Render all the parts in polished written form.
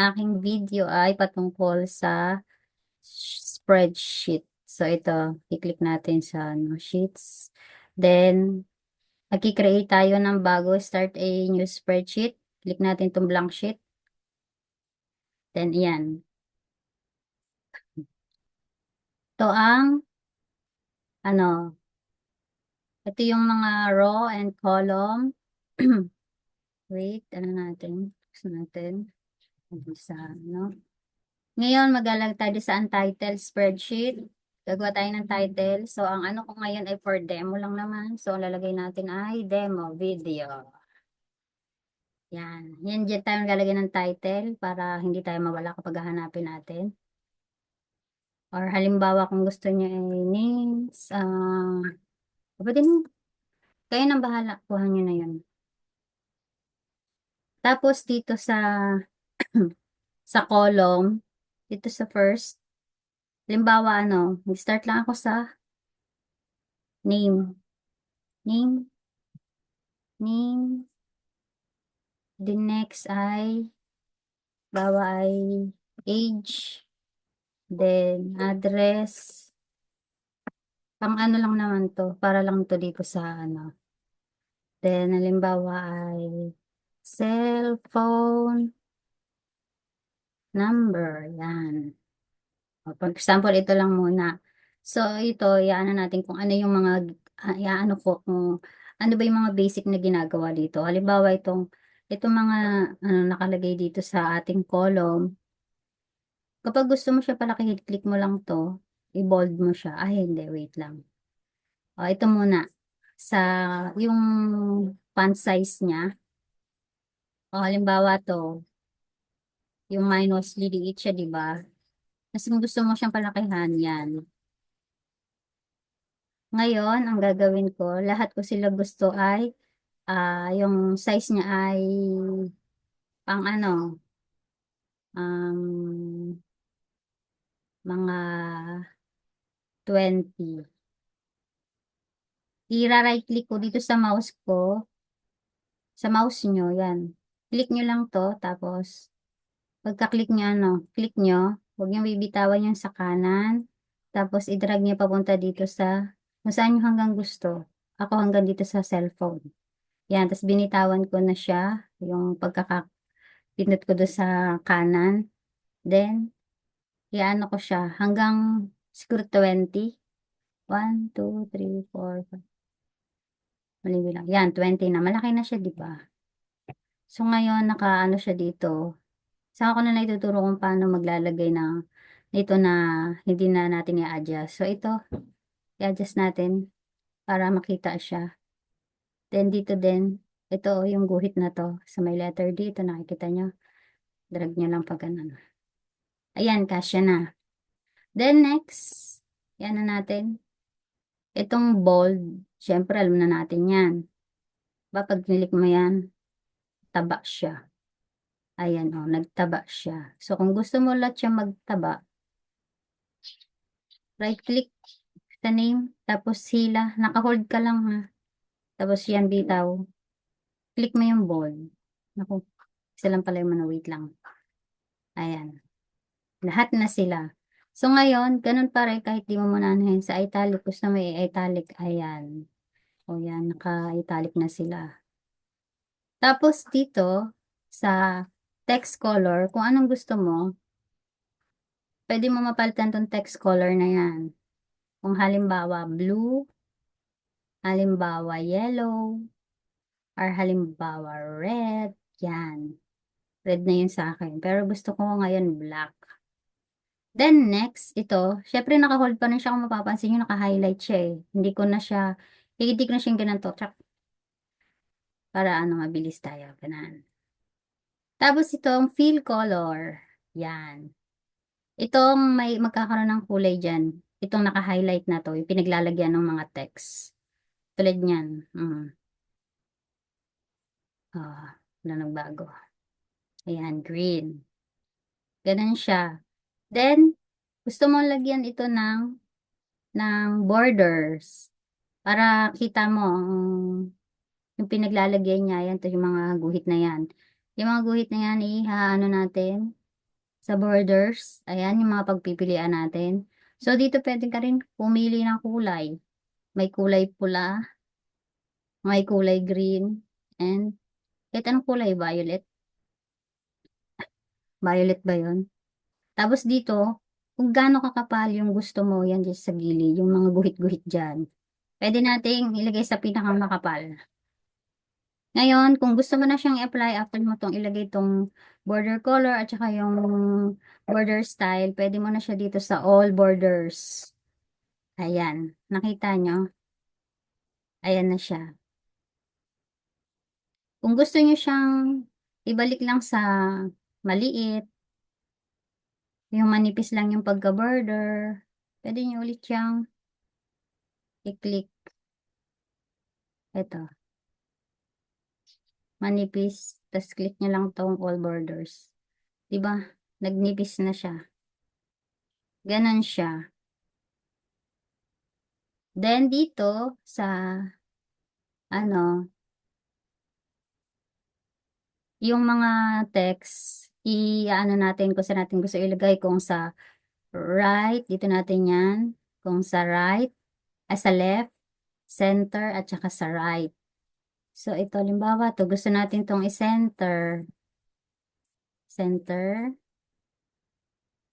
aking video ay patungkol sa spreadsheet. So, ito, i-click natin sa sheets. Then, magki-create tayo ng bago, start a new spreadsheet. Click natin itong blank sheet. Then, yan. Ito ang, ito yung mga row and column. Wait, gusto natin. Ngayon, maglalag tayo sa untitled spreadsheet. Gagawa tayo ng title. So, ang ano ko ngayon ay for demo lang naman. So, ang lalagay natin ay demo video. Yan. Yan dyan tayo maglalagay ng title para hindi tayo mawala kapag hahanapin natin. Or halimbawa kung gusto niyo ay names. Pwede din, kayo nang bahala. Kuha niyo na yun. Tapos dito sa sa column, dito sa first, halimbawa mag-start lang ako sa name. Name. Name. The next ay, bawa ay age. Then, address. Pang ano lang naman to. Para lang to dito sa Then, halimbawa ay cellphone number. Yan. O, for example, ito lang muna. So, ito, iano natin kung ano yung mga, iano ko, kung ano ba yung mga basic na ginagawa dito. Halimbawa, itong mga nakalagay dito sa ating column. Kapag gusto mo siya palaki, click mo lang to, i-bold mo siya. Ay, hindi, wait lang. O, ito muna. Sa, yung font size niya. O, halimbawa to, yung minus liliit siya, di ba? Kasi kung gusto mo siyang palakihan, yan. Ngayon, ang gagawin ko, lahat ko sila gusto ay, yung size niya ay, pang mga 20. I-right click ko dito sa mouse ko, sa mouse nyo, yan. Click nyo lang to, tapos, pagka-click nyo, click nyo, huwag nyo bibitawan yung sa kanan, tapos i-drag nyo papunta dito sa, kung saan nyo hanggang gusto. Ako hanggang dito sa cellphone. Yan, tapos binitawan ko na siya, yung pagkakapindot ko doon sa kanan. Then, iano ko siya hanggang siguro 20. 1, 2, 3, 4, 5. Mali lang. Yan, 20 na. Malaki na siya, di ba? So, ngayon, nakaano siya dito. Saka ko na naituturo kung paano maglalagay nito na hindi na natin i-adjust. So, ito, i-adjust natin para makita siya. Then, dito din, ito yung guhit na to. Sa may letter D, ito nakikita nyo. Drag nyo lang pag ano. Ayan, kasya na. Then, next, yan na natin. Itong bold, syempre, alam na natin yan. Pag nilik mo yan, taba siya. Ayan, nagtaba siya. So, kung gusto mo lahat siya magtaba, right click sa name, tapos hila, naka-hold ka lang ha. Tapos yan bitaw. Click mo yung bold. Naku, isa lang pala yung wait lang. Ayan. Lahat na sila. So ngayon, ganun pa rin kahit di mo manahin sa italic. Gusto mo i-italic. Ayan. O yan, naka-italic na sila. Tapos dito, sa text color, kung anong gusto mo, pwede mo mapalitan tong text color na yan. Kung halimbawa blue, halimbawa yellow, or halimbawa red, yan. Red na yun sa akin. Pero gusto ko ngayon black. Then next, ito, syempre naka-hold pa rin siya kung mapapansin nyo, naka-highlight siya eh. Hindi ko na siyang ganito, tsak, para mabilis tayo, ganan. Tapos itong fill color, yan. Itong may magkakaroon ng kulay dyan. Itong naka-highlight na to, yung pinaglalagyan ng mga text. Tulad niyan. Wala nang bago. Ayan, green. Ganun siya. Then, gusto mo lagyan ito ng borders. Para kita mo yung pinaglalagyan niya. Yan, to yung mga guhit na yan. Yung mga guhit na yan, ano natin. sa borders. Ayan, yung mga pagpipilian natin. So, dito pwede ka rin pumili ng kulay. May kulay pula, may kulay green, and kahit anong kulay, violet. Violet ba yun? Tapos dito, kung gaano kakapal yung gusto mo, yan dyan sa gilid, yung mga guhit-guhit dyan. Pwede nating ilagay sa pinakang makapal. Ngayon, kung gusto mo na siyang i-apply after mo tong ilagay tong border color at saka yung border style, pwede mo na siya dito sa all borders. Ayan. Nakita nyo? Ayan na siya. Kung gusto nyo siyang ibalik lang sa maliit, yung manipis lang yung pagka-border, pwede nyo ulit siyang i-click. Ito. Manipis. Tapos click nyo lang tong all borders. Diba? Nagnipis na siya. Ganon siya. Then dito sa ano, yung mga text, i-ano natin kung saan natin gusto ilagay, kung sa right, dito natin yan, kung sa right, sa left, center, at saka sa right. So ito, limbawa to, gusto natin tong i-center. Center.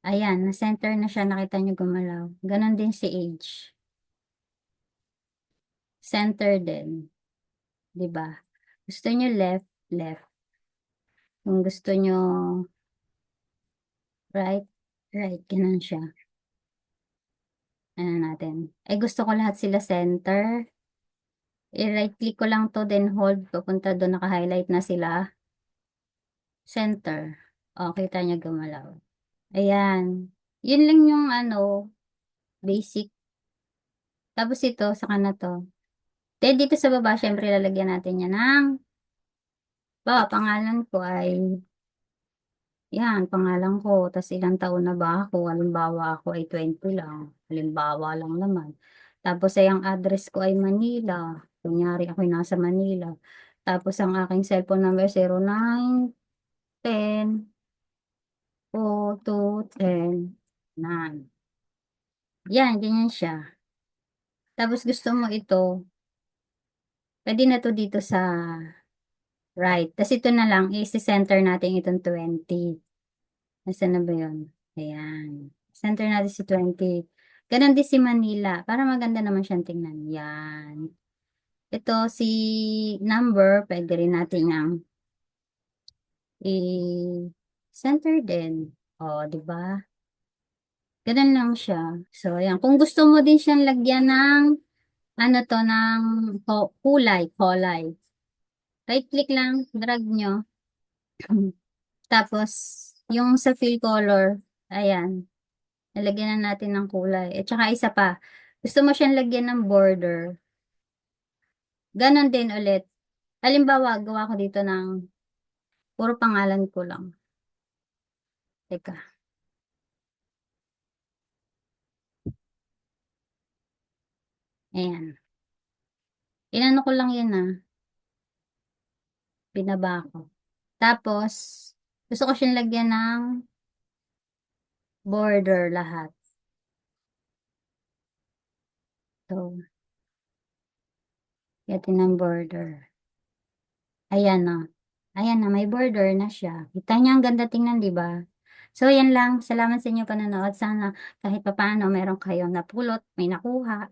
Ayan, na-center na siya, nakita nyo gumalaw. Ganon din si age. Center din. 'Di ba? Gusto nyo left, left. Kung gusto nyo right, right. Ganun siya. Ano natin. Eh, gusto ko lahat sila center. I-right click ko lang to, then hold. Papunta doon, naka-highlight na sila. Center. O, kita nyo gumalaw. Ayan. Yun lang yung ano, basic. Tapos ito, saka na to. Then dito sa baba, syempre lalagyan natin yan ng, pangalan ko ay yan, pangalan ko. Tapos ilang taon na ba ako? Halimbawa ako ay 20 lang. Halimbawa lang naman. Tapos ay ang address ko ay Manila. Kunyari ako'y nasa Manila. Tapos ang aking cellphone number 0910 0210 9. Yan, ganyan siya. Tapos gusto mo ito, pwede na to dito sa right. Tapos ito na lang, i-center natin itong 20. Nasaan na ba yun? Ayan. Center natin si 20. Ganon din si Manila. Para maganda naman siyang tingnan. Yan. Ito si number. Pwede rin natin yung i-center din. O, di ba? Ganon lang siya. So, ayan. Kung gusto mo din siyang lagyan ng ano to, ng kulay. Right click lang. Drag nyo. Tapos, yung sa fill color. Ayan. Nalagyan na natin ng kulay. At saka isa pa, gusto mo siyang lagyan ng border. Ganon din ulit. Halimbawa, gawa ko dito ng puro pangalan ko lang. Teka. Ayan. Inano ko lang yun Binaba ko. Tapos, gusto ko siyang lagyan ng border lahat. So, yatin ng border. Ayan na. Ayan na, may border na siya. Kita niya ang ganda tingnan, di ba? So, yan lang. Salamat sa inyo panonood. Sana kahit papaano meron kayong napulot, may nakuha.